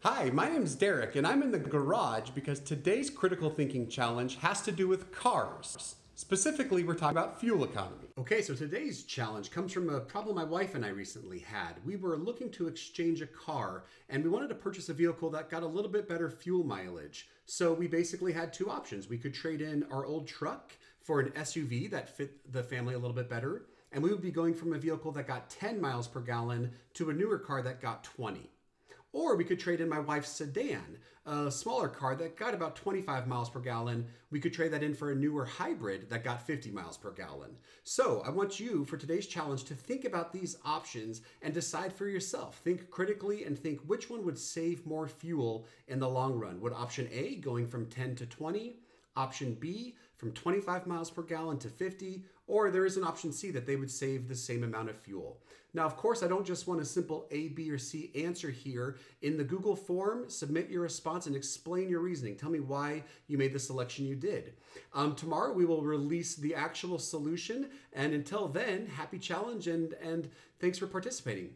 Hi, my name's Derek, and I'm in the garage because today's critical thinking challenge has to do with cars. Specifically, we're talking about fuel economy. Okay, so today's challenge comes from a problem my wife and I recently had. We were looking to exchange a car, and we wanted to purchase a vehicle that got a little bit better fuel mileage. So we basically had two options. We could trade in our old truck for an SUV that fit the family a little bit better, and we would be going from a vehicle that got 10 miles per gallon to a newer car that got 20. Or we could trade in my wife's sedan, a smaller car that got about 25 miles per gallon. We could trade that in for a newer hybrid that got 50 miles per gallon. So I want you, for today's challenge, to think about these options and decide for yourself. Think critically and think which one would save more fuel in the long run. Would option A, going from 10 to 20, option B, from 25 miles per gallon to 50, or there is an option C that they would save the same amount of fuel. Now, of course, I don't just want a simple A, B, or C answer here. In the Google form, submit your response and explain your reasoning. Tell me why you made the selection you did. Tomorrow, we will release the actual solution. And until then, happy challenge and thanks for participating.